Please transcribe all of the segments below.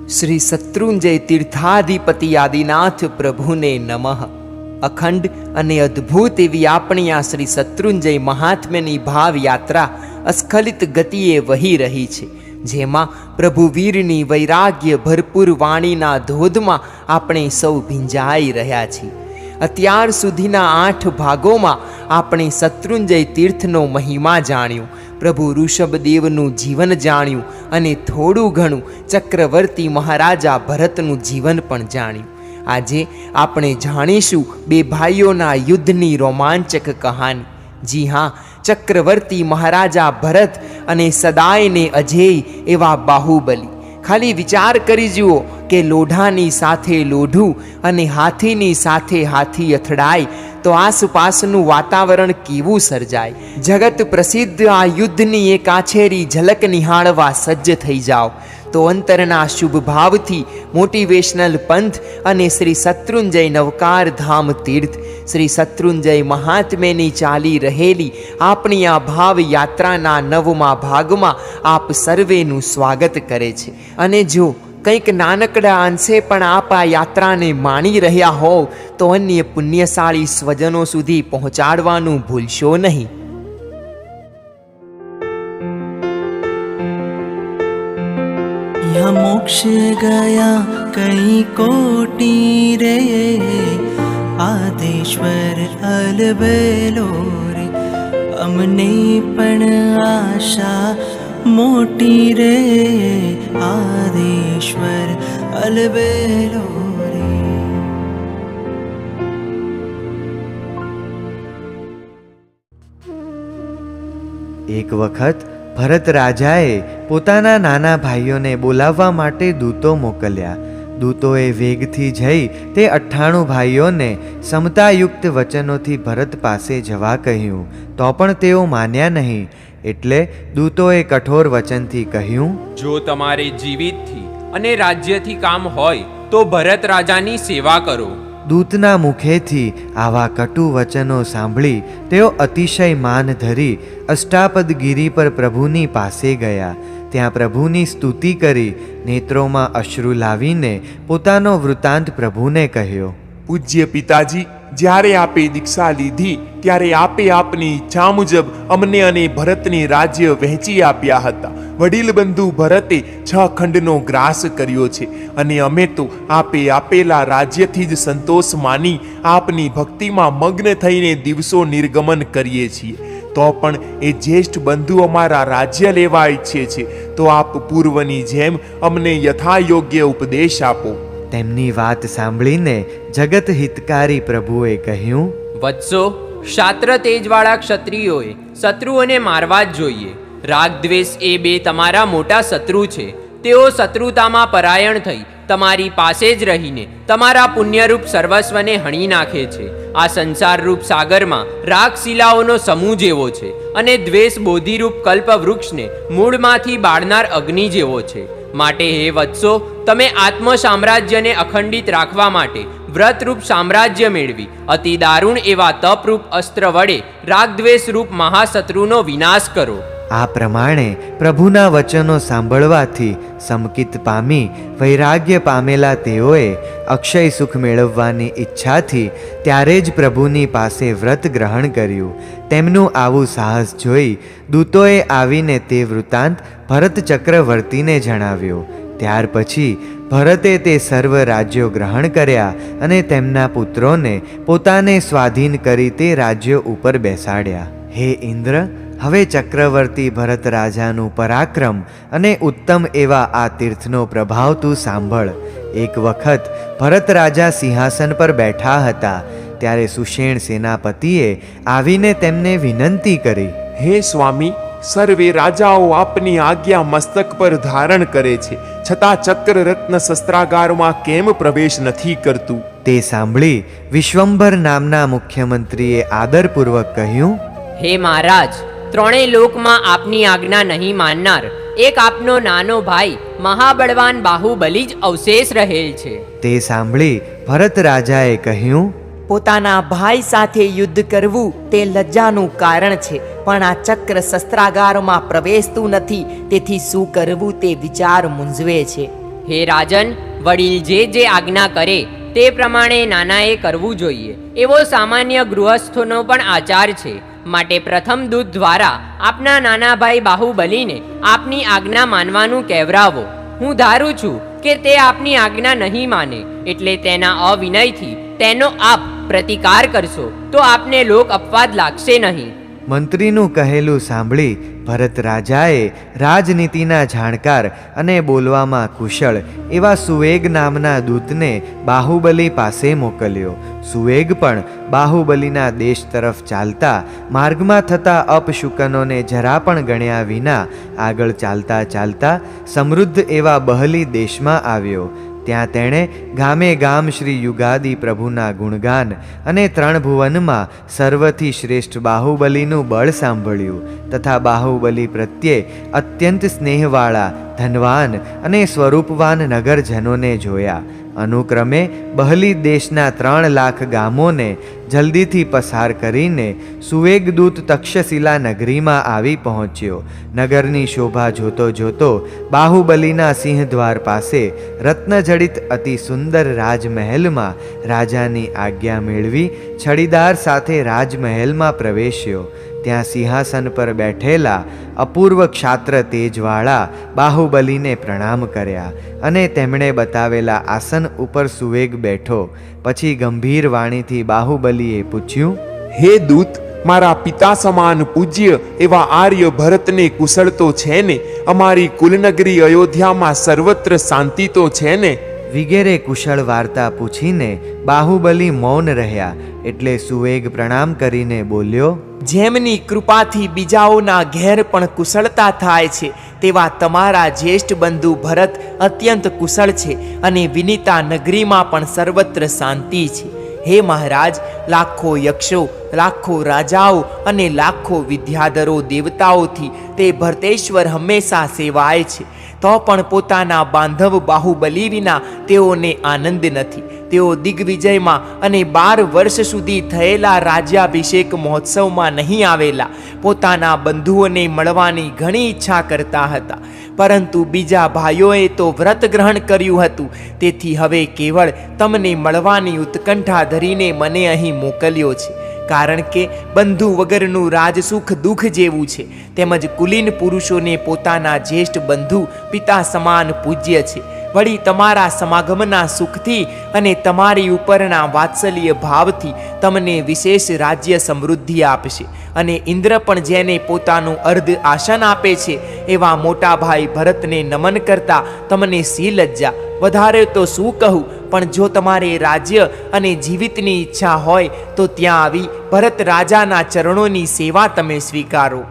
श्री शत्रुंजय तीर्थाधिपति आदिनाथ प्रभुने नमः। अखंड અને અદ્ભુત એવી આપણી આ શ્રી શત્રુંજય મહાત્મ્યની ભાવ યાત્રા અસ્ખલિત ગતિએ વહી રહી છે, જેમાં પ્રભુ વીરની વૈરાગ્ય ભરપૂર વાણીના ધોધમાં આપણે સૌ ભીંજાઈ રહ્યા છીએ। અત્યાર સુધીના 8 ભાગોમાં આપણે શત્રુંજય તીર્થનો મહિમા જાણ્યો, પ્રભુ ઋષભદેવનું જીવન જાણ્યું અને થોડું ઘણું ચક્રવર્તી મહારાજા ભરતનું જીવન પણ જાણ્યું। આજે આપણે જાણીશું બે ભાઈઓના યુદ્ધની રોમાંચક કહાની। જી હા, ચક્રવર્તી મહારાજા ભરત અને સદાયને અજેય એવા બાહુબલી। ખાલી વિચાર કરી જુઓ કે લોઢાની સાથે લોઢું અને હાથીની સાથે હાથી અથડાય તો આસપાસનું વાતાવરણ કેવું સર્જાય। જગત પ્રસિદ્ધ આ યુદ્ધની એક આછેરી ઝલક નિહાળવા સજ્જ થઈ જાઓ તો અંતરના શુભ ભાવથી મોટિવેશનલ પંથ અને શ્રી શત્રુંજય નવકાર ધામ તીર્થ શ્રી શત્રુંજય મહાત્મ્યની ચાલી રહેલી આપણી આ ભાવ યાત્રાના 9મા ભાગમાં આપ સર્વેનું સ્વાગત કરે છે। અને જો કંઈક નાનકડા અંશે પણ આપ આ યાત્રાને માણી રહ્યા હોવ તો અન્ય પુણ્યશાળી સ્વજનો સુધી પહોંચાડવાનું ભૂલશો નહીં। यहाँ मोक्ष गया कई कोटि रे, आदेश्वर अलबेलो रे, अमने पण आशा मोटी रे, आदेश्वर अलबेलो रे। एक वखत ભરત રાજાએ પોતાના નાના ભાઈઓને બોલાવવા માટે દૂતો મોકલ્યા। દૂતોએ વેગથી જઈ તે 98 ભાઈઓને સમતાયુક્ત વચનોથી ભરત પાસે જવા કહ્યું, તો પણ તેઓ માન્યા નહીં। એટલે દૂતોએ કઠોર વચનથી કહ્યું, જો તમારે જીવિતથી અને રાજ્યથી કામ હોય તો ભરત રાજાની સેવા કરો। દૂતના મુખેથી આવા કટુ વચનો સાંભળી તેઓ અતિશય માન ધરી અષ્ટાપદગીરી પર પ્રભુની પાસે ગયા। ત્યાં પ્રભુની સ્તુતિ કરી નેત્રોમાં અશ્રુ લાવીને પોતાનો વૃત્તાંત પ્રભુને કહ્યો। પૂજ્ય પિતાજી, જ્યારે આપે દીક્ષા લીધી ત્યારે આપે આપની ઈચ્છા મુજબ અમને અને ભરતને રાજ્ય વહેંચી આપ્યા હતા। વડીલ બંધુ ભરતે 6 ખંડનો ગ્રાસ કર્યો છે અને અમે તો આપે આપેલા રાજ્યથી જ સંતોષ માની આપની ભક્તિમાં મગ્ન થઈને દિવસો નિર્ગમન કરીએ છીએ। તો પણ એ જ્યેષ્ઠ બંધુ અમારા રાજ્ય લેવા ઈચ્છે છે, તો આપ પૂર્વની જેમ અમને યથાયોગ્ય ઉપદેશ આપો। તેમની વાત સાંભળીને જગત હિતકારી પ્રભુએ કહ્યું, વત્સો, ક્ષાત્ર તેજવાળા ક્ષત્રિયોએ શત્રુઓને મારવા જ જોઈએ। રાગ દ્વેષ એ બે તમારા મોટા શત્રુ છે। તેઓ શત્રુતામાં પરાયણ થઈ તમારી પાસે જ રહીને તમારા પુણ્યરૂપ સર્વસ્વને હણી નાખે છે। આ સંસારરૂપ સાગરમાં રાગ શિલાઓનો સમૂહ જેવો છે અને દ્વેષ બોધિરૂપ કલ્પ વૃક્ષને મૂળમાંથી બાળનાર અગ્નિ જેવો છે। માટે હે વત્સો, તમે આત્મ સામ્રાજ્યને અખંડિત રાખવા માટે વ્રતરૂપ સામ્રાજ્ય મેળવી અતિ દારૂણ એવા તપરૂપ અસ્ત્ર વડે રાગદ્વેષરૂપ મહાશત્રુનો વિનાશ કરો। આ પ્રમાણે પ્રભુના વચનો સાંભળવાથી સમકિત પામી વૈરાગ્ય પામેલા તેઓએ અક્ષય સુખ મેળવવાની ઈચ્છાથી ત્યારે જ પ્રભુની પાસે વ્રત ગ્રહણ કર્યું। તેમનું આવું સાહસ જોઈ દૂતોએ આવીને તે વૃત્તાંત ભરત ચક્રવર્તીને જણાવ્યો। ત્યાર પછી ભરતે તે સર્વ રાજ્યો ગ્રહણ કર્યા અને તેમના પુત્રોને પોતાને સ્વાધીન કરી તે રાજ્યો ઉપર બેસાડ્યા। હે ઇન્દ્ર, હવે ચક્રવર્તી ભરત રાજાનું પરાક્રમ અને ઉત્તમ એવા આ તીર્થનો પ્રભાવ તું સાંભળ। એક વખત ભરત રાજા સિંહાસન પર બેઠા હતા ત્યારે સુષેણ સેનાપતિએ આવીને તેમને વિનંતી કરી, હે સ્વામી, સર્વે રાજાઓ આપની આજ્ઞા મસ્તક પર ધારણ કરે છે, છતાં ચક્ર રત્ન શસ્ત્રાગારમાં કેમ પ્રવેશ નથી કરતું? તે સાંભળી વિશ્વંભર નામના મુખ્યમંત્રીએ આદરપૂર્વક કહ્યું, હે મહારાજ, ત્રણેય લોકમાં આપની આજ્ઞા નહીં માનનાર એક આપનો નાનો ભાઈ મહાબળવાન બાહુબલી જ અવશેષ રહેલ છે। તે સાંભળી ભરત રાજાએ કહ્યું, પોતાના ભાઈ સાથે યુદ્ધ કરવું તે લજ્જાનું કારણ છે, પણ આ ચક્ર શસ્ત્રાગારમાં પ્રવેશતું નથી, તેથી શું કરવું તે વિચાર મૂંઝવે છે। હે રાજન, વડીલ જે આજ્ઞા કરે તે પ્રમાણે નાનાએ કરવું જોઈએ, એવો સામાન્ય ગૃહસ્થોનો પણ આચાર છે. માટે પ્રથમ દૂત દ્વારા આપના નાના ભાઈ બાહુબલીને આપની આજ્ઞા માનવાનું કહેવરાવો. હું ધારું છું કે તે આપની આજ્ઞા નહીં માને, એટલે તેના અવિનયથી તેનો આપ પ્રતિકાર કરશો તો આપને લોક અપવાદ લાગશે નહીં. મંત્રીનું કહેલું સાંભળી ભરત રાજાએ રાજનીતિના જાણકાર અને બોલવામાં કુશળ એવા સુવેગ નામના દૂતને બાહુબલી પાસે મોકલ્યો. સુવેગ પણ બાહુબલીના દેશ તરફ ચાલતા માર્ગમાં થતા અપશુકનોને જરા પણ ગણ્યા વિના આગળ ચાલતા ચાલતા સમૃદ્ધ એવા બહલી દેશમાં આવ્યો. ત્યાં તેણે ગામે ગામ શ્રી યુગાદી પ્રભુના ગુણગાન અને ત્રણ ભુવનમાં સર્વથી શ્રેષ્ઠ બાહુબલીનું બળ સાંભળ્યું તથા બાહુબલી પ્રત્યે અત્યંત સ્નેહવાળા ધનવાન અને સ્વરૂપવાન નગરજનોને જોયા. અનુક્રમે બહલી દેશના 3 લાખ ગામોને જલ્દીથી પસાર કરીને સુવેગદૂત તક્ષશિલા નગરીમાં આવી પહોંચ્યો. નગરની શોભા જોતો જોતો બાહુબલીના સિંહદ્વાર પાસે રત્નજડિત અતિ સુંદર રાજમહેલમાં રાજાની આજ્ઞા મેળવી છડીદાર સાથે રાજમહેલમાં પ્રવેશ્યો. ત્યાં સિંહાસન પર બેઠેલા અપૂર્વ ક્ષાત્ર તેજવાળા બાહુબલીને પ્રણામ કર્યા અને તેમણે બતાવેલા આસન ઉપર સુવેગ બેઠો. પછી ગંભીર વાણીથી બાહુબલીએ પૂછ્યું, હે દૂત, મારા પિતા સમાન પૂજ્ય એવા આર્ય ભરતને કુશળ તો છે ને? અમારી કુલનગરી અયોધ્યામાં સર્વત્ર શાંતિ તો છે ને? વિગેરે કુશળ વાર્તા પૂછીને બાહુબલી મૌન રહ્યા. એટલે સુવેગ પ્રણામ કરીને બોલ્યો, જેમની કૃપાથી બીજાઓના ઘેર પણ કુશળતા થાય છે તેવા તમારા જ્યેષ્ઠ બંધુ ભરત અત્યંત કુશળ છે અને વિનીતા નગરીમાં પણ સર્વત્ર શાંતિ છે. હે મહારાજ, લાખો યક્ષો, લાખો રાજાઓ અને લાખો વિદ્યાધરો દેવતાઓથી તે ભરતેશ્વર હંમેશા સેવાય છે. તો પણ પોતાના બાંધવ બાહુબલી વિના તેઓને આનંદ નથી. તેઓ દિગ્વિજયમાં અને 12 વર્ષ સુધી થયેલા રાજ્યાભિષેક મહોત્સવમાં નહીં આવેલા. પોતાના બંધુઓને મળવાની ઘણી ઈચ્છા કરતા હતા, પરંતુ બીજા ભાઈઓએ તો વ્રત ગ્રહણ કર્યું હતું. તેથી હવે કેવળ તમને મળવાની ઉત્કંઠા ધરીને મને અહીં મોકલ્યો છે. કારણ કે બંધુ વગરનું રાજસુખ દુઃખ જેવું છે, તેમજ કુલીન પુરુષોને પોતાના જ્યેષ્ઠ બંધુ પિતા સમાન પૂજ્ય છે. વળી તમારા સમાગમના સુખથી અને તમારી ઉપરના વાત્સલ્ય ભાવથી તમને વિશેષ રાજ્ય સમૃદ્ધિ આપશે. અને ઇન્દ્ર પણ જેને પોતાનું અર્ધ આસન આપે છે એવા મોટા ભાઈ ભરતને નમન કરતા તમને સી લજ્જા. વધારે તો શું કહું, પણ જો તમારે રાજ્ય અને જીવિતની ઈચ્છા હોય તો ત્યાં આવી ભરત રાજાના ચરણોની સેવા તમે સ્વીકારો.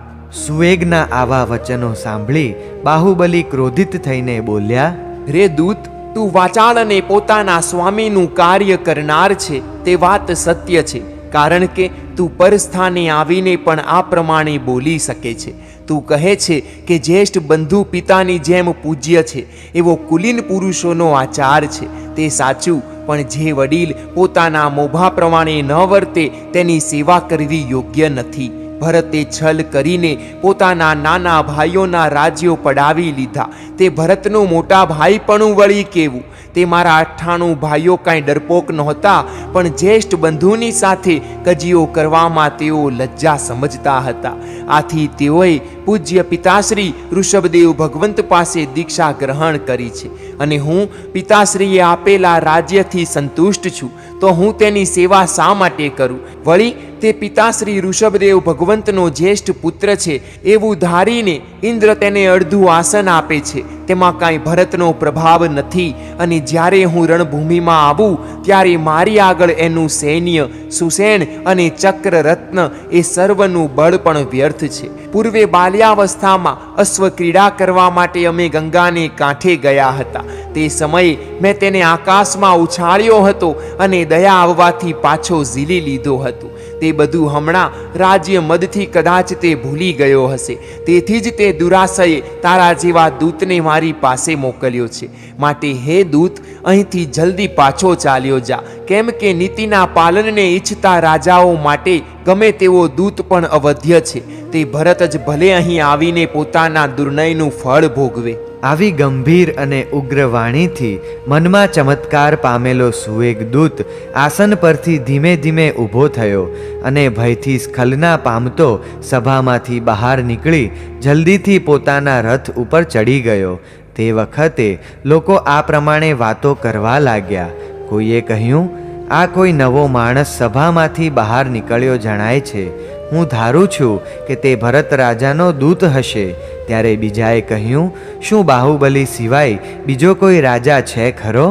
સુવેગના આવા વચનો સાંભળી બાહુબલી ક્રોધિત થઈને બોલ્યા, રે દૂત, તું વાચાળ અને પોતાના સ્વામીનું કાર્ય કરનાર છે તે વાત સત્ય છે. કારણ કે તું પરસ્થાને આવીને પણ આ પ્રમાણે બોલી શકે છે. તું કહે છે કે જ્યેષ્ઠ બંધુ પિતાની જેમ પૂજ્ય છે, એવો કુલીન પુરુષોનો આચાર છે. તે સાચું, પણ જે વડીલ પોતાના મોભા પ્રમાણે ન વર્તે તેની સેવા કરવી યોગ્ય નથી. ભરતે છલ કરીને પોતાના નાના ભાઈઓના રાજ્યો પડાવી લીધા. તે ભરતનો મોટા ભાઈ પણ વળી કેવું? તે મારા 98 ભાઈઓ કાંઈ ડરપોક નહોતા, પણ જ્યેષ્ઠ બંધુની સાથે કજીઓ કરવામાં તેઓ લજ્જા સમજતા હતા. આથી તેઓએ પૂજ્ય પિતાશ્રી ઋષભદેવ ભગવંત પાસે દીક્ષા ગ્રહણ કરી છે. અને હું પિતાશ્રીએ આપેલા રાજ્યથી સંતુષ્ટ છું, તો હું તેની સેવા શા માટે કરું? વળી તે પિતાશ્રી ઋષભદેવ ભગવંતનો જ્યેષ્ઠ પુત્ર છે એવું ધારીને ઇન્દ્ર તેને અડધું આસન આપે છે. તેમાં કાંઈ ભરતનો પ્રભાવ નથી. અને જ્યારે હું રણભૂમિમાં આવું ત્યારે મારી આગળ એનું સૈન્ય, સુસેન અને ચક્ર રત્ન એ સર્વનું બળ પણ વ્યર્થ છે. પૂર્વે બાલ્યાવસ્થામાં અશ્વ ક્રીડા કરવા માટે અમે ગંગાને કાંઠે ગયા હતા. તે સમયે મેં તેને આકાશમાં ઉછાળ્યો હતો અને દયા આવવાથી પાછો ઝીલી લીધો હતો. તે બધું હમણાં રાજ્ય મદથી કદાચ તે ભૂલી ગયો હશે. તેથી જ તે દુરાશયે તારા જેવા દૂતને મારી પાસે મોકલ્યો છે. માટે હે દૂત, અહીંથી જલ્દી પાછો ચાલ્યો જા. કેમ કે નીતિના પાલનને ઈચ્છતા રાજાઓ માટે ગમે તેવો દૂત પણ અવધ્ય છે. તે ભરત જ ભલે અહીં આવીને પોતાના દુર્નયનું ફળ ભોગવે. આવી ગંભીર અને ઉગ્ર વાણીથી મનમાં ચમત્કાર પામેલો સુવેગ દૂત આસન પરથી ધીમે ધીમે ઊભો થયો અને ભયથી સ્ખલના પામતો સભામાંથી બહાર નીકળી જલ્દીથી પોતાના રથ ઉપર ચડી ગયો. તે વખતે લોકો આ પ્રમાણે વાતો કરવા લાગ્યા. કોઈએ કહ્યું, આ કોઈ નવો માણસ સભામાંથી બહાર નીકળ્યો જણાય છે. હું ધારું છું કે તે ભરત રાજાનો દૂત હશે. ત્યારે બીજાએ કહ્યું, શું બાહુબલી સિવાય બીજો કોઈ રાજા છે ખરો?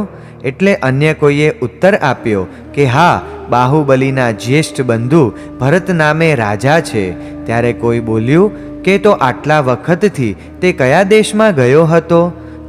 એટલે અન્ય કોઈએ ઉત્તર આપ્યો કે હા, બાહુબલીના જ્યેષ્ઠ બંધુ ભરત નામે રાજા છે. ત્યારે કોઈ બોલ્યું કે તો આટલા વખતથી તે કયા દેશમાં ગયો હતો?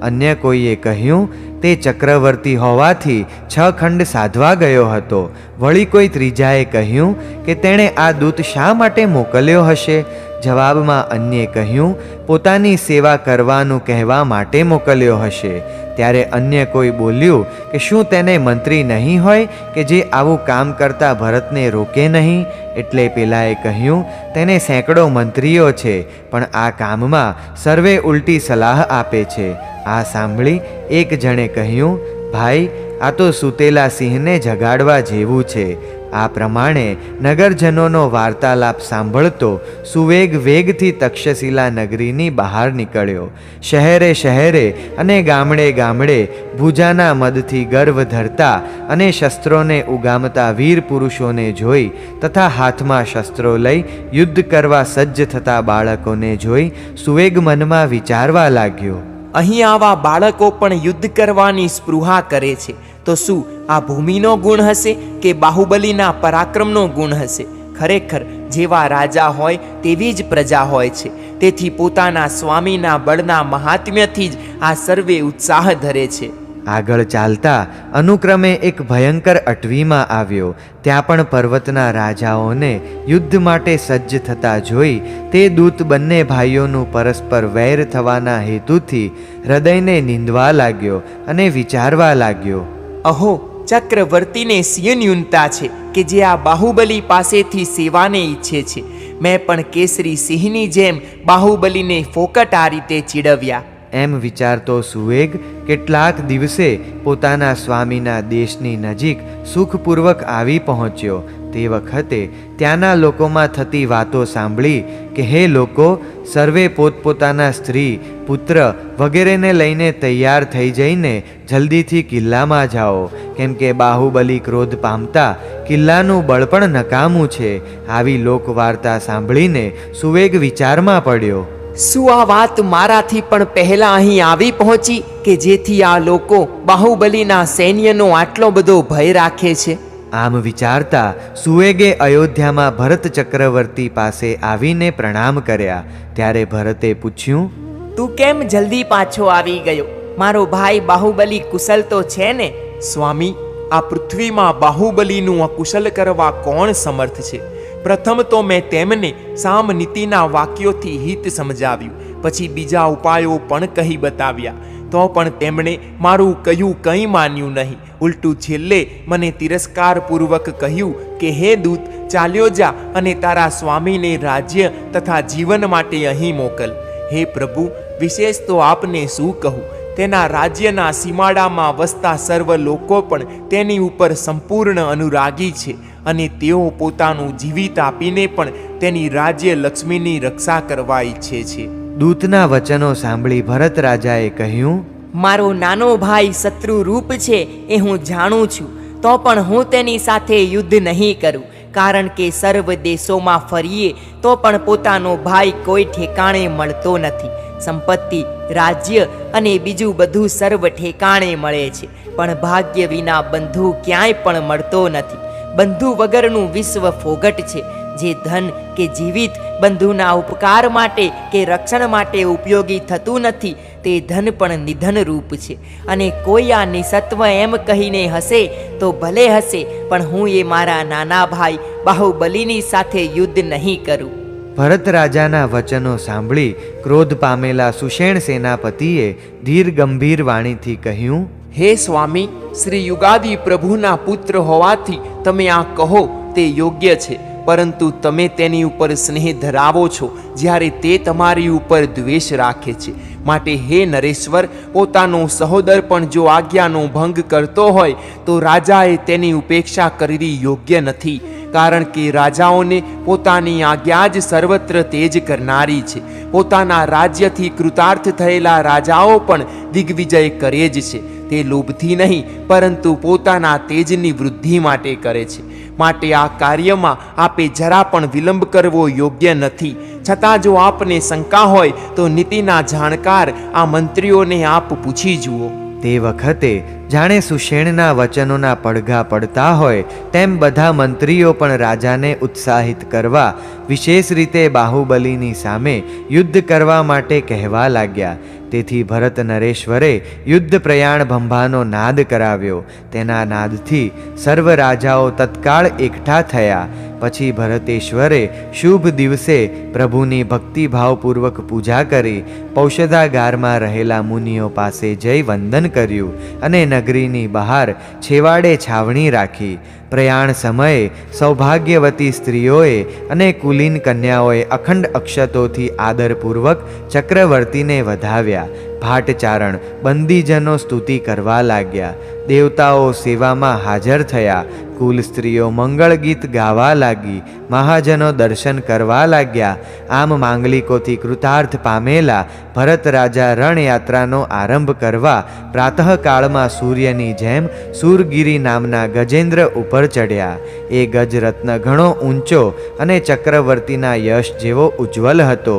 અન્ય કોઈએ કહ્યું, તે ચક્રવર્તી હોવાથી 6 ખંડ સાધવા ગયો હતો. વળી કોઈ ત્રીજાએ કહ્યું કે તેણે આ દૂત શા માટે મોકલ્યો હશે? જવાબમાં અન્યે કહ્યું, પોતાની સેવા કરવાનું કહેવા માટે મોકલ્યો હશે. ત્યારે અન્ય કોઈ બોલ્યું કે શું તેને મંત્રી નહીં હોય કે જે આવું કામ કરતા ભરતને રોકે નહીં? એટલે પેલાએ કહ્યું, તેને સેંકડો મંત્રીઓ છે, પણ આ કામમાં સર્વે ઉલટી સલાહ આપે છે. આ સાંભળી એક જણે કહ્યું, ભાઈ, આ તો સૂતેલા સિંહને જગાડવા જેવું છે. આ પ્રમાણે નગરજનોનો વાર્તાલાપ સાંભળતો સુવેગ વેગથી તક્ષશિલા નગરીની બહાર નીકળ્યો. શહેરે શહેરે અને ગામડે ગામડે ભુજાના મદથી ગર્વ ધરતા અને શસ્ત્રોને ઉગામતા વીર પુરુષોને જોઈ તથા હાથમાં શસ્ત્રો લઈ યુદ્ધ કરવા સજ્જ થતા બાળકોને જોઈ સુવેગ મનમાં વિચારવા લાગ્યો, અહીં આવા બાળકો પણ યુદ્ધ કરવાની સ્પૃહા કરે છે, તો શું આ ભૂમિનો ગુણ હશે કે બાહુબલીના પરાક્રમનો ગુણ હશે? ખરેખર જેવા રાજા હોય તેવી જ પ્રજા હોય છે. તેથી પોતાના સ્વામીના બળના મહાત્મ્યથી જ આ સર્વે ઉત્સાહ ધરે છે. આગળ ચાલતા અનુક્રમે એક ભયંકર અટવીમાં આવ્યો. ત્યાં પણ પર્વતના રાજાઓને યુદ્ધ માટે સજ્જ થતા જોઈ તે દૂત બંને ભાઈઓનું પરસ્પર વૈર થવાના હેતુથી હૃદયને નીંદવા લાગ્યો અને વિચારવા લાગ્યો, અહો, ચક્રવર્તીને સિંહન્યુનતા છે કે જે આ બાહુબલી પાસેથી સેવાને ઈચ્છે છે. મેં પણ કેસરી સિંહની જેમ બાહુબલીને ફોકટ આ રીતે ચીડવ્યા. એમ વિચારતો સુવેગ કેટલાક દિવસે પોતાના સ્વામીના દેશની નજીક સુખપૂર્વક આવી પહોંચ્યો. તે વખતે ત્યાંના લોકોમાં થતી વાતો સાંભળી કે હે લોકો, સર્વે પોતપોતાના સ્ત્રી, પુત્ર વગેરેને લઈને તૈયાર થઈ જઈને જલ્દીથી કિલ્લામાં જાઓ, કેમ કે બાહુબલી ક્રોધ પામતા કિલ્લાનું બળ પણ નકામું છે. આવી લોકવાર્તા સાંભળીને સુવેગ વિચારમાં પડ્યો, શું આ વાત મારાથી પણ પહેલા અહીં આવી પહોંચી કે જેથી આ લોકો બાહુબલીના સૈન્યનો આટલો બધો ભય રાખે છે? આમ વિચારતા સુવેગે અયોધ્યામાં ભરત ચક્રવર્તી પાસે આવીને પ્રણામ કર્યા. ત્યારે ભરતે પૂછ્યું, તું કેમ જલ્દી પાછો આવી ગયો? મારો ભાઈ બાહુબલી કુશલ તો છે ને? સ્વામી, આ પૃથ્વીમાં બાહુબલીનું અકુશલ કરવા કોણ સમર્થ છે? પ્રથમ તો મેં તેમને સામનીતિના વાક્યોથી હિત સમજાવ્યું, પછી બીજા ઉપાયો પણ કહી બતાવ્યા, તો પણ તેમણે મારું કહ્યું કંઈ માન્યું નહીં. ઉલટું છેલ્લે મને તિરસ્કારપૂર્વક કહ્યું કે હે દૂત, ચાલ્યો જા અને તારા સ્વામીને રાજ્ય તથા જીવન માટે અહીં મોકલ. હે પ્રભુ, વિશેષ તો આપને શું કહું? તેના રાજ્યના સીમાડામાં વસતા સર્વ લોકો પણ તેની ઉપર સંપૂર્ણ અનુરાગી છે અને તેઓ પોતાનું જીવિત આપીને પણ તેની રાજ્ય લક્ષ્મીની રક્ષા કરવા ઈચ્છે છે. દૂતના વચનો સાંભળી ભરત રાજાએ કહ્યું, મારો નાનો ભાઈ શત્રુ રૂપ છે એ હું જાણું છું, તો પણ હું તેની સાથે યુદ્ધ નહીં કરું, કારણ કે સર્વ દેશોમાં ફરીએ તો પણ પોતાનો ભાઈ કોઈ ઠેકાણે મળતો નથી. સંપત્તિ, રાજ્ય અને બીજું બધું સર્વ ઠેકાણે મળે છે, પણ ભાગ્ય વિના બંધુ ક્યાંય પણ મળતો નથી. બંધુ વગરનું વિશ્વ ફોગટ છે. જે ધન કે જીવિત બંધુના ઉપકાર માટે કે રક્ષણ માટે ઉપયોગી થતું નથી, તે ધન પણ નિધન રૂપ છે. અને કોઈ આ નિસત્વ એમ કહીને હશે તો ભલે હશે, પણ હું એ મારા નાના ભાઈ બાહુબલીની સાથે યુદ્ધ નહીં કરું. ભરત રાજાના વચનો સાંભળી ક્રોધ પામેલા સુષેણ સેનાપતિએ ધીર ગંભીર વાણીથી કહ્યું, હે સ્વામી, શ્રી યુગાદી પ્રભુના પુત્ર હોવાથી તમે આ કહો તે યોગ્ય છે. પરંતુ તમે તેની ઉપર સ્નેહ ધરાવો છો, જ્યારે તે તમારી ઉપર દ્વેષ રાખે છે. માટે હે નરેશ્વર, પોતાનો સહોદર પણ જો આજ્ઞાનો ભંગ કરતો હોય તો રાજાએ તેની ઉપેક્ષા કરવી યોગ્ય નથી, કારણ કે રાજાઓને પોતાની આજ્ઞા જ સર્વત્ર તેજ કરનારી છે. પોતાના રાજ્યથી કૃતાર્થ થયેલા રાજાઓ પણ દિગ્વિજય કરે જ છે. તે લોભથી નહીં, પરંતુ પોતાના તેજની વૃદ્ધિ માટે કરે છે. માટે આ કાર્યમાં આપે જરા પણ વિલંબ કરવો યોગ્ય નથી. છતાં જો આપને શંકા હોય તો નીતિના જાણકાર આ મંત્રીઓને આપ પૂછી જુઓ. તે વખતે જાણે સુષેણના વચનોના પડઘા પડતા હોય તેમ બધા મંત્રીઓ પણ રાજાને ઉત્સાહિત કરવા, વિશેષ રીતે બાહુબલીની સામે યુદ્ધ કરવા માટે કહેવા લાગ્યા. તેથી ભરત નરેશ્વરે યુદ્ધ પ્રયાણ ભંભાનો નાદ કરાવ્યો. તેના નાદથી સર્વ રાજાઓ તત્કાળ એકઠા થયા. પછી ભરતેશ્વરે શુભ દિવસે પ્રભુની ભક્તિભાવપૂર્વક પૂજા કરી પૌષધાગારમાં રહેલા મુનિઓ પાસે જઈ વંદન કર્યું અને નગરીની બહાર છેવાડે છાવણી રાખી. પ્રયાણ સમયે સૌભાગ્યવતી સ્ત્રીઓએ અને કુલીન કન્યાઓએ અખંડ અક્ષતોથી આદરપૂર્વક ચક્રવર્તીને વધાવ્યા. ભાટચારણ બંદીજનો સ્તુતિ કરવા લાગ્યા. દેવતાઓ સેવામાં હાજર થયા. કુલ સ્ત્રીઓ મંગળ ગીત ગાવા લાગી. મહાજનો દર્શન કરવા લાગ્યા. આમ માંગલિકોથી કૃતાર્થ પામેલા ભરત રાજા રણયાત્રાનો આરંભ કરવા પ્રાતઃકાળમાં સૂર્યની જેમ સૂરગીરી નામના ગજેન્દ્ર ઉપર ચડ્યા. એ ગજરત્ન ઘણો ઊંચો અને ચક્રવર્તીના યશ જેવો ઉજ્જવલ હતો.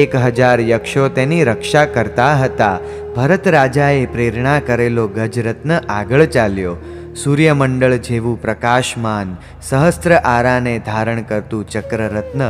1000 યક્ષો તેની રક્ષા કરતા હતા. ભરત રાજાએ પ્રેરણા કરેલો ગજરત્ન આગળ ચાલ્યો. સૂર્યમંડળ જેવું પ્રકાશમાન સહસ્ત્ર આરાને ધારણ કરતું ચક્રરત્ન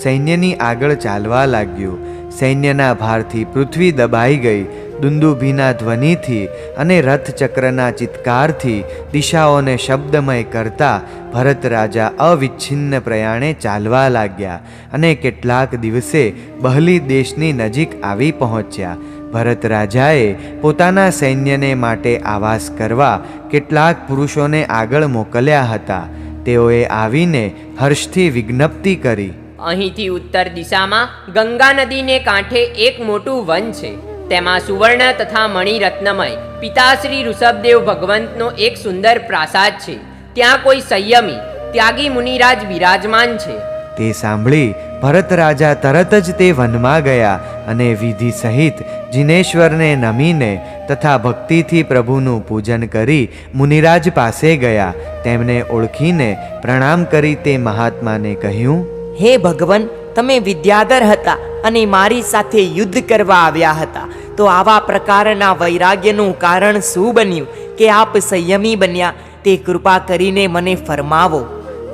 સૈન્યની આગળ ચાલવા લાગ્યું. સૈન્યના ભારથી પૃથ્વી દબાઈ ગઈ. દુંદુભીના ધ્વનિથી અને રથચક્રના ચિત્કારથી દિશાઓને શબ્દમય કરતા ભરત રાજા અવિચ્છિન્ન પ્રયાણે ચાલવા લાગ્યા અને કેટલાક દિવસે બહલી દેશની નજીક આવી પહોંચ્યા. ભરત રાજાએ પોતાના સૈન્યને માટે આવાસ કરવા કેટલાક પુરુષોને આગળ મોકલ્યા હતા. તેઓએ આવીને હર્ષથી વિજ્ઞપ્તિ કરી. અહીંથી ઉત્તર દિશામાં ગંગા નદીને કાંઠે એક મોટું વન છે. તેમાં સુવર્ણ તથા મણિરત્નમય પિતાશ્રી ઋષભદેવ ભગવંતનો એક સુંદર પ્રાસાદ છે. ત્યાં કોઈ સંયમી ત્યાગી મુનિરાજ બિરાજમાન છે. તે સાંભળી ભરત રાજા તરત જ તે વનમાં ગયા અને વિધિ સહિત જિનેશ્વરને નમીને તથા ભક્તિથી પ્રભુનું પૂજન કરી મુનિરાજ પાસે ગયા. તેમને ઓળખીને પ્રણામ કરી તે મહાત્માને કહ્યું, હે ભગવાન, તમે વિદ્યાધર હતા અને મારી સાથે યુદ્ધ કરવા આવ્યા હતા, તો આવા પ્રકારના વૈરાગ્યનું કારણ શું બન્યું કે આપ સંયમી બન્યા? તે કૃપા કરીને મને ફરમાવો.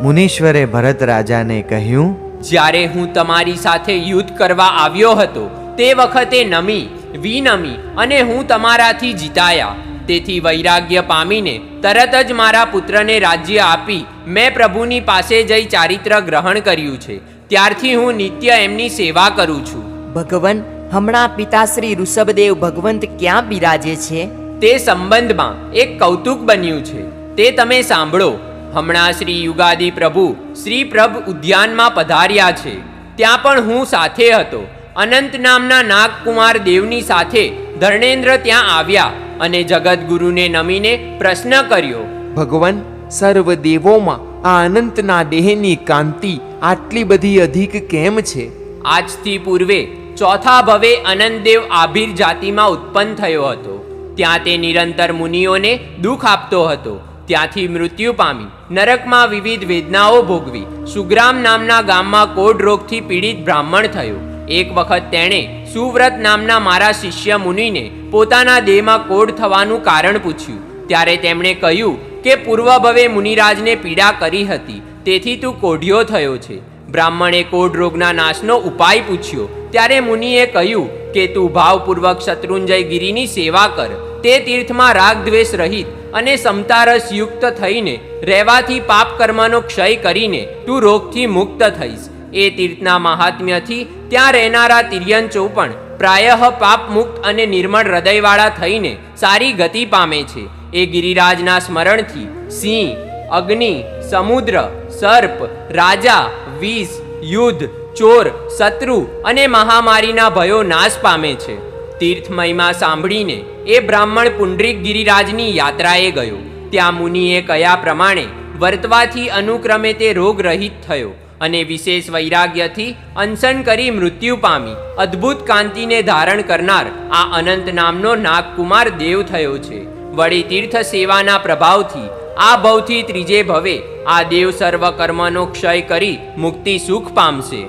મુનીશ્વરે ભરત રાજાને કહ્યું, જ્યારે હું તમારી સાથે યુદ્ધ કરવા આવ્યો હતો તે વખતે નમી વિનમી અને હું તમારાથી જીતાયા. તેથી વૈરાગ્ય પામીને તરત જ મારા પુત્રને રાજ્ય આપી મેં પ્રભુની પાસે જઈ ચારિત્ર ગ્રહણ કર્યું છે. ત્યારથી હું નિત્ય એમની સેવા કરું છું. ભગવાન, હમણાં પિતાશ્રી ઋષભદેવ ભગવંત ક્યાં બિરાજે છે? તે સંબંધમાં એક કૌતુક બન્યું છે, તે તમે સાંભળો. હમણાં શ્રી યુગાદી પ્રભુ શ્રી પ્રભ ઉદ્યાનમાં પધાર્યા છે. ત્યાં પણ હું સાથે હતો. અનંત નામના નાગકુમાર દેવની સાથે ધર્ણેન્દ્ર ત્યાં આવ્યા અને જગતગુરુને નમીને પ્રશ્ન કર્યો, ભગવાન, સર્વ દેવોમાં આ અનંતના દેહની કાંતિ આટલી બધી અધિક કેમ છે? આજથી પૂર્વે ચોથા ભવે અનંતદેવ આભીર જાતિમાં ઉત્પન્ન થયો હતો. ત્યાં તે નિરંતર મુનિઓને દુઃખ આપતો હતો. ત્યાંથી મૃત્યુ પામી નરકમાં વિવિધ વેદનાઓ ભોગવી સુગ્રામ નામના ગામમાં કોઢ રોગથી પીડિત બ્રાહ્મણ થયો. એક વખત તેણે સુવ્રત નામના મારા શિષ્ય મુનિને પોતાના દેહમાં કોઢ થવાનું કારણ પૂછ્યું. ત્યારે તેમણે કહ્યું કે પૂર્વ ભવે મુનિરાજને પીડા કરી હતી, તેથી તું કોઢિયો થયો છે. બ્રાહ્મણે કોઢ રોગના નાશનો ઉપાય પૂછ્યો. ત્યારે મુનિએ કહ્યું કે તું ભાવપૂર્વક શત્રુંજય ગિરિની સેવા કર. તે તીર્થમાં રાગ દ્વેષ રહિત અને સમતારસ યુક્ત થઈને રહેવાથી પાપ કર્મનો ક્ષય કરીને તું રોગથી મુક્ત થઈશ. એ તીર્થના મહાત્મ્યથી ત્યાં રહેનારા તિર્યંચો પણ પ્રાયઃ પાપ મુક્ત અને નિર્મળ હૃદયવાળા થઈને સારી ગતિ પામે છે. એ ગિરિરાજના સ્મરણથી સિંહ, અગ્નિ, સમુદ્ર, સર્પ, રાજા, વિષ, યુદ્ધ, ચોર, શત્રુ અને મહામારીના ભયો નાશ પામે છે. તીર્થ મહિમા સાંભળીને એ બ્રાહ્મણ પુંડરીક ગિરિરાજની યાત્રાએ ગયો. ત્યાં મુનિએ કયા પ્રમાણે વર્તવાથી અનુક્રમે તે રોગરહિત થયો અને વિશેષ વૈરાગ્યથી અનશન કરી મૃત્યુ પામી અદ્ભુત કાંતિને ધારણ કરનાર આ અનંત નામનો નાગકુમાર દેવ થયો છે. વળી તીર્થ સેવાના પ્રભાવથી આ ભવથી ત્રીજે ભવે આ દેવ સર્વ કર્મનો ક્ષય કરી મુક્તિ સુખ પામશે.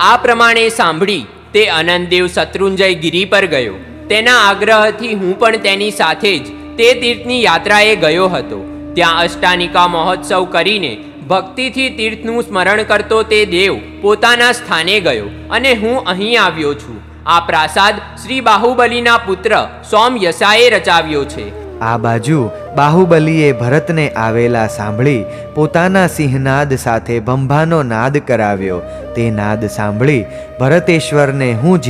આ પ્રમાણે સાંભળી તે અનંતદેવ શત્રુંજય ગિરી પર ગયો. તેના આગ્રહથી હું પણ તેની સાથે જ તે તીર્થની યાત્રાએ ગયો હતો. ત્યાં અષ્ટાનિકા મહોત્સવ કરીને ભક્તિથી તીર્થનું સ્મરણ કરતો તે દેવ પોતાના સ્થાને ગયો અને હું અહીં આવ્યો છું. આ પ્રાસાદ શ્રી બાહુબલીના પુત્ર સોમયસાએ રચાવ્યો છે. આ બાજુ બાહુબલીએ ભરતને આવેલા સાંભળી પોતાના સિંહનાદ સાથે બંભાનો નાદ કરાવ્યો. તે નાદ સાંભળી ભરતેશ્વરને હું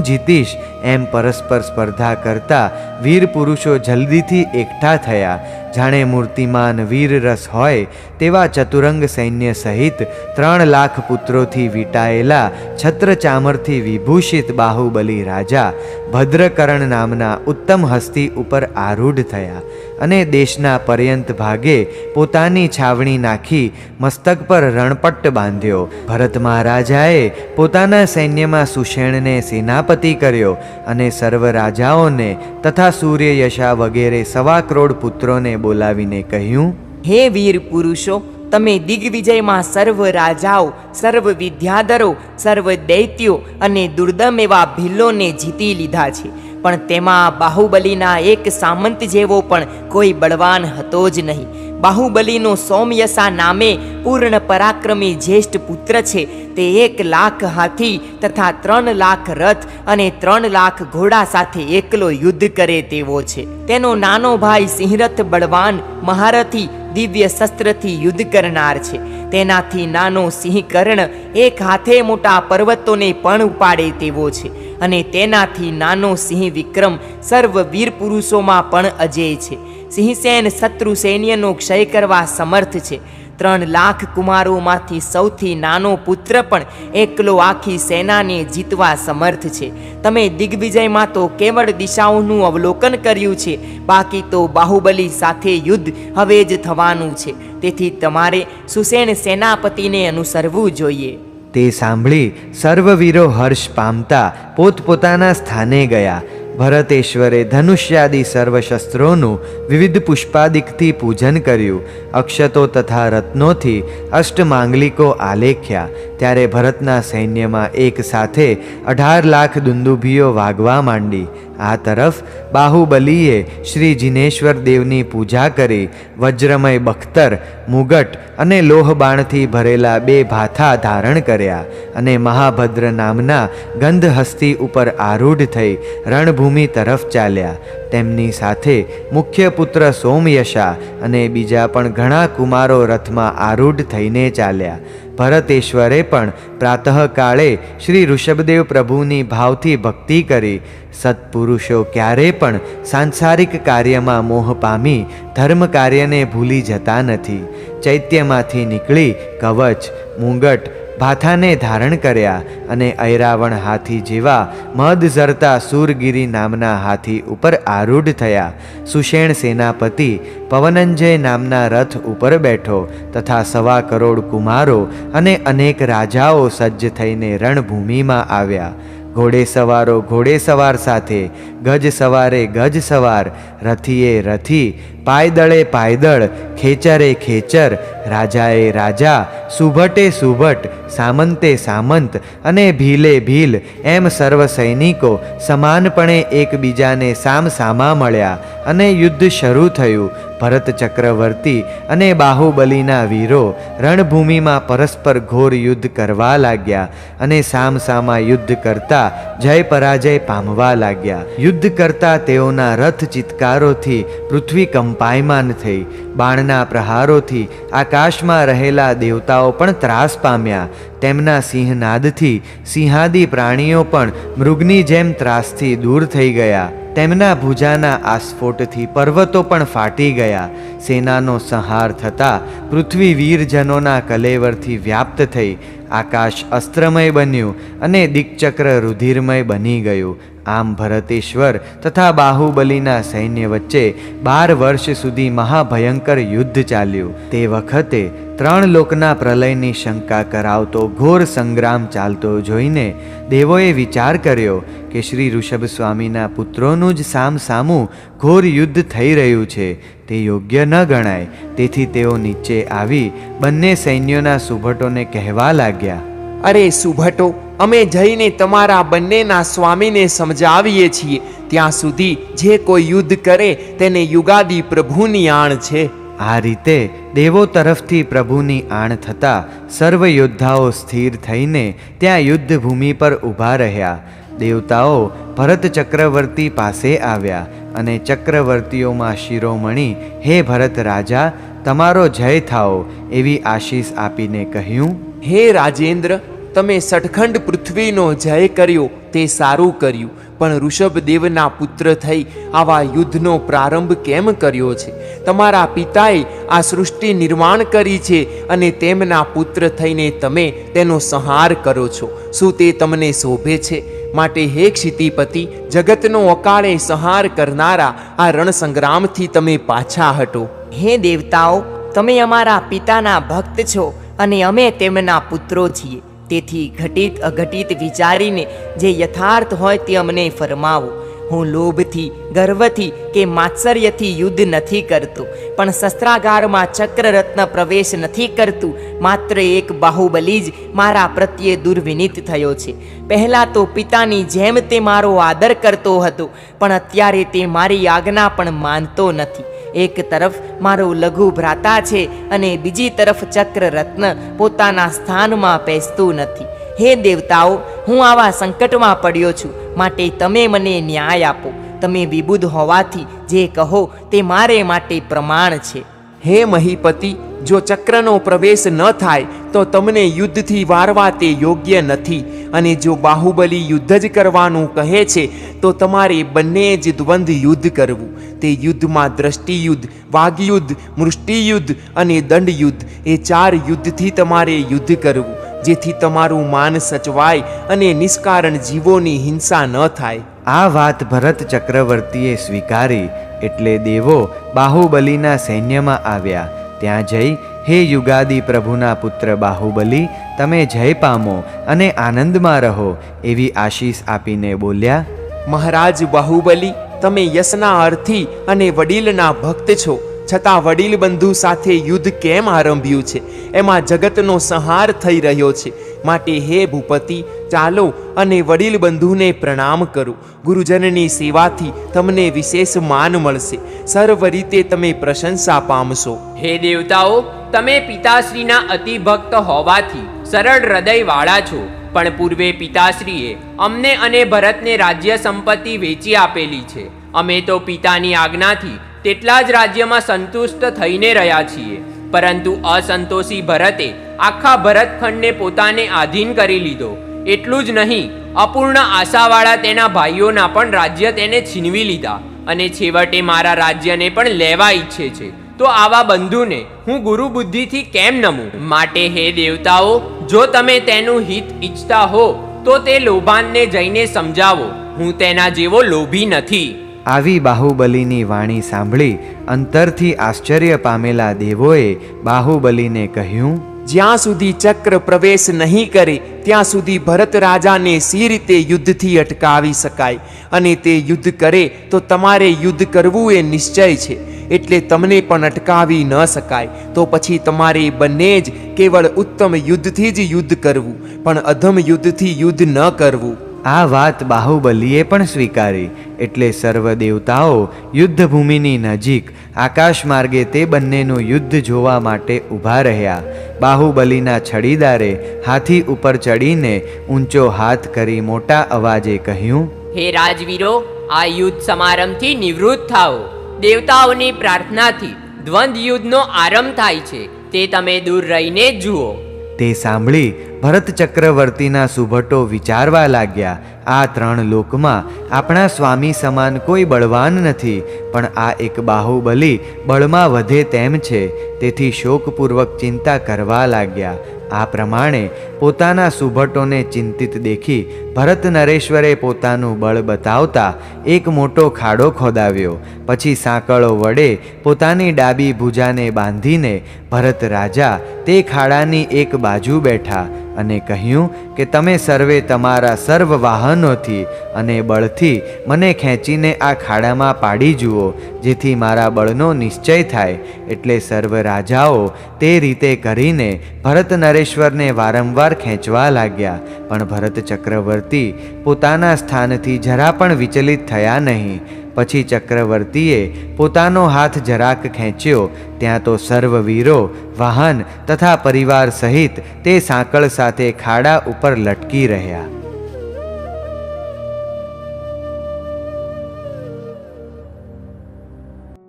જીતીશ એમ પરસ્પર સ્પર્ધા કરતા વીર પુરુષો જલ્દીથી એકઠા થયા. જાણે મૂર્તિમાન વીરરસ હોય તેવા ચતુરંગ સૈન્ય સહિત 3 લાખ પુત્રોથી વીંટાયેલા છત્ર ચામરથી વિભૂષિત બાહુબલી રાજા ભદ્રકર્ણ નામના ઉત્તમ હસ્તી ઉપર આરૂઢ થયા અને દેશના પર્યંત ભાગે પોતાની છાવણી નાખી મસ્તક પર રણપટ્ટ બાંધ્યો. ભરત મહારાજાએ પોતાના સૈન્યમાં સુષેણને સેનાપતિ કર્યો અને સર્વ રાજાઓને તથા સૂર્યયશા વગેરે 1.25 કરોડ પુત્રોને બોલાવીને કહ્યું, હે વીર પુરુષો, તમે દિગ્વિજયમાં સર્વ રાજાઓ, સર્વ વિદ્યાધરો, સર્વ દૈત્યો અને દુર્દમ એવા ભિલ્લોને જીતી લીધા છે. પણ તેમાં બાહુબલીના એક સામંત જેવો પણ કોઈ બળવાન હતો જ નહીં. બાહુબલીનો સોમયસા નામે પૂર્ણ પરાક્રમી જ્યેષ્ઠ પુત્ર છે. તે 1 લાખ હાથી તથા 3 લાખ રથ અને 3 લાખ ઘોડા સાથે એકલો યુદ્ધ કરે તેવો છે. તેનો નાનો ભાઈ સિંહરથ બળવાન મહારથી દિવ્ય શસ્ત્રથી યુદ્ધ કરનાર છે. તેનાથી નાનો સિંહ કર્ણ 1 હાથે મોટા પર્વતોને પણ ઉપાડે તેવો છે. અને તેનાથી નાનો સિંહ વિક્રમ સર્વ વીર પુરુષોમાં પણ અજેય છે. સિંહસેન શત્રુ સૈન્યનો ક્ષય કરવા સમર્થ છે. 3 લાખ કુમારોમાંથી સૌથી નાનો પુત્ર પણ એકલો આખી સેનાને જીતવા સમર્થ છે. તમે દિગ્વિજયમાં તો કેવળ દિશાઓનું અવલોકન કર્યું છે, બાકી તો બાહુબલી સાથે યુદ્ધ હવે જ થવાનું છે. તેથી તમારે સુસેન સેનાપતિને અનુસરવું જોઈએ. તે સાંભળી સર્વવીરો હર્ષ પામતા પોતપોતાના સ્થાને ગયા. ભરતેશ્વરે ધનુષ્યાદિ સર્વ શસ્ત્રોનું વિવિધ પુષ્પાદિકથી પૂજન કર્યું. અક્ષતો તથા રત્નોથી અષ્ટમાંગલિકો આલેખ્યા. ત્યારે ભરતના સૈન્યમાં એક સાથે 18 લાખ દુંદુભીઓ વાગવા માંડી. આ તરફ બાહુબલીએ શ્રી જિનેશ્વર દેવની પૂજા કરી વજ્રમય બખ્તર, મુગટ અને લોહબાણથી ભરેલા 2 ભાથા ધારણ કર્યા અને મહાભદ્ર નામના ગંધહસ્તી ઉપર આરૂઢ થઈ રણભૂમિ તરફ ચાલ્યા. તેમની સાથે મુખ્ય પુત્ર સોમયશા અને બીજા પણ ઘણા કુમારો રથમાં આરૂઢ થઈને ચાલ્યા. ભરતેશ્વરે પણ પ્રાતઃકાળે શ્રી ઋષભદેવ પ્રભુની ભાવથી ભક્તિ કરી. સત્પુરુષો ક્યારે પણ સાંસારિક કાર્યમાં મોહ પામી ધર્મ કાર્યને ભૂલી જતા નથી. ચૈત્યમાંથી નીકળી કવચ, મુંગટ, ભાથાને ધારણ કર્યા અને ઐરાવણ હાથી જેવા મદ ઝરતા સૂરગીરી નામના હાથી ઉપર આરૂઢ થયા. સુષેણ સેનાપતિ પવનંજય નામના રથ ઉપર બેઠો તથા 1.25 કરોડ કુમારો અને અનેક રાજાઓ સજ્જ થઈને રણભૂમિમાં આવ્યા. ઘોડેસવારો ઘોડેસવાર સાથે, ગજ સવારે ગજ સવાર, રથીએ રથી, પાયદળે પાયદળ, ખેચરે ખેચર, રાજાએ રાજા, સુભટે સુભટ, સામંતે સામંત અને ભીલે ભીલ એમ સર્વ સૈનિકો સમાનપણે એકબીજાને સામસામા મળ્યા અને યુદ્ધ શરૂ થયું. ભરત ચક્રવર્તી અને બાહુબલીના વીરો રણભૂમિમાં પરસ્પર ઘોર યુદ્ધ કરવા લાગ્યા અને સામસામા યુદ્ધ કરતા જય પરાજય પામવા લાગ્યા. યુદ્ધ કરતા તેઓના રથ ચિત્કારોથી પૃથ્વી કંપાયમાન થઈ. બાણના પ્રહારોથી આકાશમાં રહેલા દેવતાઓ પણ ત્રાસ પામ્યા. તેમના સિંહનાદથી સિંહાદી પ્રાણીઓ પણ મૃગની જેમ ત્રાસથી દૂર થઈ ગયા. તેમના ભુજાના આસ્ફોટથી પર્વતો પણ ફાટી ગયા. સેનાનો સંહાર થતાં પૃથ્વી વીરજનોના કલેવરથી વ્યાપ્ત થઈ. આકાશ અસ્ત્રમય બન્યું અને દિક્ચક્ર રુધિરમય બની ગયું. આમ ભરતેશ્વર તથા બાહુબલીના સૈન્ય વચ્ચે 12 વર્ષ સુધી મહાભયંકર યુદ્ધ ચાલ્યું. તે વખતે 3 લોકના પ્રલયની શંકા કરાવતો ઘોર સંગ્રામ ચાલતો જોઈને દેવોએ વિચાર કર્યો કે શ્રી ઋષભ સ્વામીના પુત્રોનું જ સામસામું ઘોર યુદ્ધ થઈ રહ્યું છે, તે યોગ્ય ન ગણાય. તેથી તેઓ નીચે આવી બંને સૈન્યોના સુભટોને કહેવા લાગ્યા, અરે સુભટો, અમે જઈને તમારા બંનેના સ્વામીને સમજાવીએ છીએ. ત્યાં સુધી જે કોઈ યુદ્ધ કરે તેને યુગાદી પ્રભુની આણ છે. આ રીતે દેવો તરફથી પ્રભુની આણ થતાં સર્વ યોદ્ધાઓ સ્થિર થઈને ત્યાં યુદ્ધ ભૂમિ પર ઊભા રહ્યા. દેવતાઓ ભરત ચક્રવર્તી પાસે આવ્યા અને ચક્રવર્તીઓમાં શિરોમણી, હે ભરત રાજા, તમારો જય થાઓ એવી આશીષ આપીને કહ્યું, હે રાજેન્દ્ર, તમે સટખંડ પૃથ્વીનો જય કર્યો તે સારું કર્યું, પણ ઋષભદેવના પુત્ર થઈ આવા યુદ્ધનો પ્રારંભ કેમ કર્યો છે? તમારા પિતાએ આ સૃષ્ટિ નિર્માણ કરી છે અને તેમના પુત્ર થઈને તમે તેનો સંહાર કરો છો. શું તે તમને શોભે છે? માટે હે ક્ષિતિપતિ, જગતનો અકાળે સંહાર કરનારા આ રણસંગ્રામથી તમે પાછા હટો. હે દેવતાઓ, તમે અમારા પિતાના ભક્ત છો અને અમે તેમના પુત્રો છીએ. તેથી ઘટિત અઘટિત વિચારીને જે યથાર્થ હોય તે અમને ફરમાવો. હું લોભથી, ગર્વથી કે માત્સર્યથી યુદ્ધ નથી કરતો, પણ શસ્ત્રાગારમાં ચક્રરત્ન પ્રવેશ નથી કરતું. માત્ર એક બાહુબલી જ મારા પ્રત્યે દુર્વિનીત થયો છે. પહેલાં તો પિતાની જેમ તે મારો આદર કરતો હતો, પણ અત્યારે તે મારી આજ્ઞા પણ માનતો નથી. એક તરફ મારો લઘુ ભ્રાતા છે અને બીજી તરફ ચક્રરત્ન પોતાના સ્થાનમાં બેસતું નથી. હે દેવતાઓ, હું આવા સંકટમાં પડ્યો છું, માટે તમે મને ન્યાય આપો. તમે વિબુધ હોવાથી જે કહો તે મારે માટે પ્રમાણ છે. હે મહીપતિ, જો ચક્રનો પ્રવેશ ન થાય તો તમને યુદ્ધથી વારવા તે યોગ્ય નથી. અને જો બાહુબલી યુદ્ધ જ કરવાનું કહે છે તો તમારે બંને જ દ્વંદ્વ યુદ્ધ કરવું. તે યુદ્ધમાં દ્રષ્ટિયુદ્ધ, વાગયુદ્ધ, મૃષ્ટિયુદ્ધ અને દંડયુદ્ધ એ 4 યુદ્ધથી તમારે યુદ્ધ કરવું, જેથી તમારું માન સચવાય અને નિષ્કારણ જીવોની હિંસા ન થાય. આ વાત ભરત ચક્રવર્તીએ સ્વીકારી. એટલે દેવો બાહુબલીના સૈન્યમાં આવ્યા. ત્યાં જઈ, હે યુગાદી પ્રભુના પુત્ર બાહુબલી, તમે જય પામો અને આનંદમાં રહો એવી આશીષ આપીને બોલ્યા, મહારાજ બાહુબલી, તમે યશના અર્થી અને વડીલના ભક્ત છો, છતાં વડીલ બંધુ સાથે યુદ્ધ કેમ આરંભ્યું છે? એમાં જગતનો સંહાર થઈ રહ્યો છે. માટે હે ભૂપતિ, ચાલો અને વડીલ બંધુને પ્રણામ કરો. ગુરુજનની સેવાથી તમને વિશેષ માન મળશે. સર્વ રીતે તમે પ્રશંસા પામશો. હે દેવતાઓ, તમે પિતાશ્રીના અતિ ભક્ત હોવાથી સરળ હૃદયવાળા છો, પણ પૂર્વે પિતાશ્રીએ અમને અને ભરતને રાજ્ય સંપત્તિ વેચી આપેલી છે. અમે તો પિતાની આજ્ઞાથી તેટલા જ રાજ્યમાં સંતુષ્ટ થઈને રહ્યા છીએ. પરંતુ અસંતોષી ભરતે આખા ભરતખંડને પોતાને આધીન કરી લીધો. એટલું જ નહીં, અપૂર્ણ આશાવાળા તેના ભાઈઓના પણ રાજ્ય તેને છીનવી લીધા અને છેવટે મારા રાજ્યને પણ લેવા ઈચ્છે છે. તો આવા બંધુને હું ગુરુ બુદ્ધિથી કેમ નમું? માટે હે દેવતાઓ, જો તમે તેનું હિત ઈચ્છતા હો તો તે લોભાનને જઈને સમજાવો. હું તેના જેવો લોભી નથી. આવી બાહુબલીની વાણી સાંભળી અંતરથી આશ્ચર્ય પામેલા દેવોએ બાહુબલીને કહ્યું, જ્યાં સુધી ચક્ર પ્રવેશ નહીં કરે ત્યાં સુધી ભરત રાજાને સી રીતે યુદ્ધથી અટકાવી શકાય? અને તે યુદ્ધ કરે તો તમારે યુદ્ધ કરવું એ નિશ્ચય છે, એટલે તમને પણ અટકાવી ન શકાય. તો પછી તમારે બંને જ કેવળ ઉત્તમ યુદ્ધથી જ યુદ્ધ કરવું, પણ અધમ યુદ્ધથી યુદ્ધ ન કરવું. આ વાત બાહુબલીએ પણ સ્વીકારી. એટલે સર્વ દેવતાઓ યુદ્ધભૂમિની નજીક આકાશ માર્ગે તે બંનેનું યુદ્ધ જોવા માટે ઊભા રહ્યા. બાહુબલીના છડીદારે હાથી ઉપર ચડીને ઊંચો હાથ કરી મોટા અવાજે કહ્યું, હે રાજવીરો, આ યુદ્ધ સમારંભથી નિવૃત્ત થાઓ. દેવતાઓની પ્રાર્થનાથી દ્વંદ્વ યુદ્ધનો આરંભ થાય છે, તે તમે દૂર રહીને જ જુઓ. તે સાંભળી ભરત ચક્રવર્તીના સુભટો વિચારવા લાગ્યા, આ 3 લોકમાં આપણા સ્વામી સમાન કોઈ બળવાન નથી, પણ આ એક બાહુબલી બળમાં વધે તેમ છે. તેથી શોકપૂર્વક ચિંતા કરવા લાગ્યા. આ પ્રમાણે પોતાના સુભટોને ચિંતિત દેખી ભરત નરેશ્વરે પોતાનું બળ બતાવતા એક મોટો ખાડો ખોદાવ્યો. પછી સાંકળો વડે પોતાની ડાબી ભુજાને બાંધીને ભરત રાજા તે ખાડાની એક બાજુ બેઠા અને કહ્યું કે તમે સર્વે તમારા સર્વ વાહનોથી અને બળથી મને ખેંચીને આ ખાડામાં પાડી જુઓ, જેથી મારા બળનો નિશ્ચય થાય. એટલે સર્વ રાજાઓ તે રીતે કરીને ભરત નરેશ્વરને વારંવાર ખેંચવા લાગ્યા, પણ ભરત ચક્રવર્તી પોતાના સ્થાનથી જરા પણ વિચલિત થયા નહીં. પછી ચક્રવર્તીએ પોતાનો હાથ જરાક ખેંચ્યો, ત્યાં તો સર્વ વીરો વાહન તથા પરિવાર સહિત તે સાંકળ સાથે ખાડા ઉપર લટકી રહ્યા.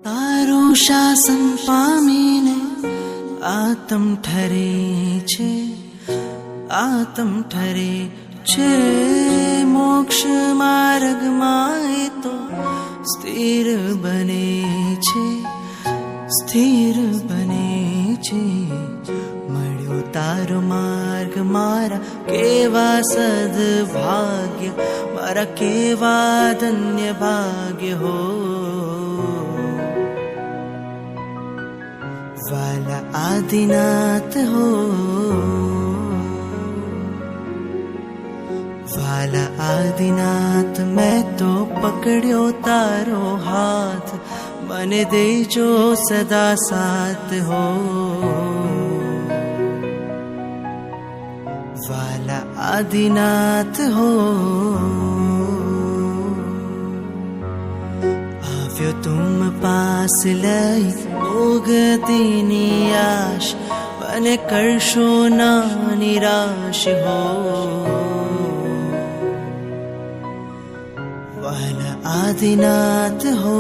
તારું શાસન પામીને આતમ ઠરે છે, આતમ ઠરે છે. મોક્ષ માર્ગમાં એ તો સ્થિર બને છે, સ્થિર બને છે. મળ્યો તારો માર્ગ મારા કેવા સદભાગ્ય, મારા કેવા ધન્ય ભાગ્ય હો. વાલા આદિનાથ હો, વાલા આદિનાથ મેં તો પકડ્યો તારો હાથ, મને દેજો સદા સાથ હો. વાલા આદિનાથ હો, આવ્યો તુમ પાસ લઈ ભોગતીની આશ, મને કરશો ના નિરાશ હો. વાલા આદિનાથ હો.